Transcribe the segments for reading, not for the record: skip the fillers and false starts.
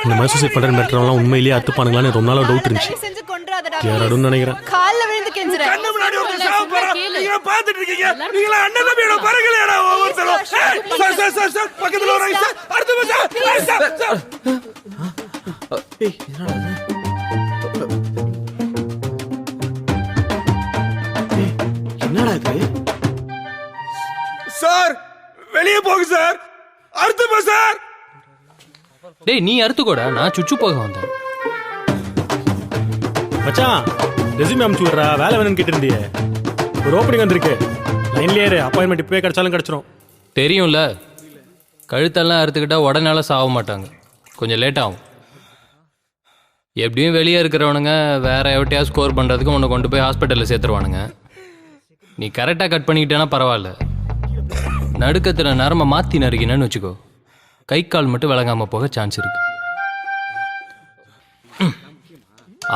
இந்த மாதிரி சூசைட் பண்ற மெட்ரோலாம் உண்மையிலேயே அத்துப்பானுங்களான்னு ரொம்ப நாளா டவுட் இருந்துச்சு. யாராடும் நினைக்கிறேன். கால்ல விழுந்து கெஞ்சுறேன். கண்ணு முன்னாடி ஒரு சாவ போறா. நீங்க பாத்துட்டு இருக்கீங்க. நீங்க அண்ணன் தம்பியோட பரகலையடா ஒவ்வொருத்தரும். சார் பக்கத்துல ஒரு சார். அடுத்து சார். ஏய் என்னடா இது? என்னடா இது? சார் வெளியே போங்க சார். அடுத்து சார். டேய் நீ அறுத்துக்கோடா, நான் சுச்சு போக வந்தேன். மச்சான் ரெஸ்யூம் அனுப்பிச்சு விடுறா, வேலை வேணும்னு கேட்டிருந்தியே. ஒரு ஓப்பனிங் வந்திருக்கு, லைன்லயே இரு, அப்பாயின்மெண்ட் இப்பவே கிடைச்சாலும் கிடைச்சிரும். தெரியும்ல, கழுத்தெல்லாம் அறுத்துக்கிட்டா உடனே சாக மாட்டாங்க, கொஞ்சம் லேட் ஆகும். எப்படியும் வெளியே இருக்கிறவனுங்க வேற எவட்டையாவது ஸ்கோர் பண்ணுறதுக்கு உன்னை கொண்டு போய் ஹாஸ்பிட்டலில் சேர்த்துருவானுங்க. நீ கரெக்டாக கட் பண்ணிக்கிட்டேன்னா பரவாயில்ல. நடுக்கத்தில் நரம்பை மாற்றி நறுக்கினேன்னு வச்சுக்கோ, கை கால் மட்டும் விளங்காமல் போக சான்ஸ் இருக்கு.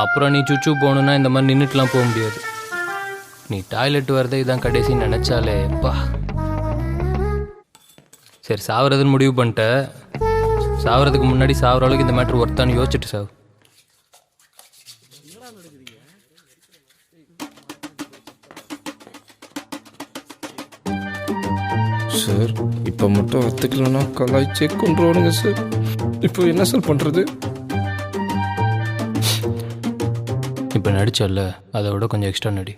அப்புறம் நீ சுச்சு போகணுன்னா இந்த மாதிரி நின்றுட்டுலாம் போக முடியாது. நீ டாய்லெட் வரதே இதான் கடைசின்னு நினச்சாலே பா. சரி சாவறதுன்னு முடிவு பண்ணிட்ட, சாவறதுக்கு முன்னாடி சாவற அளவுக்கு இந்த மேட்ரு ஒர்த்தான்னு யோசிச்சுட்டு சாவு. சார் இப்போ மட்டும் ஒத்துக்கலன்னா கலாய்ச்சே கொண்டுருவானுங்க சார். இப்போ என்ன சார் பண்ணுறது? இப்போ நடிச்சல்ல, அதை விட கொஞ்சம் எக்ஸ்ட்ரா நடி.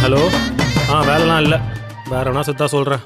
ஹலோ, வேலைலாம் இல்லை, வேற வேணா சுத்தா சொல்கிறேன்.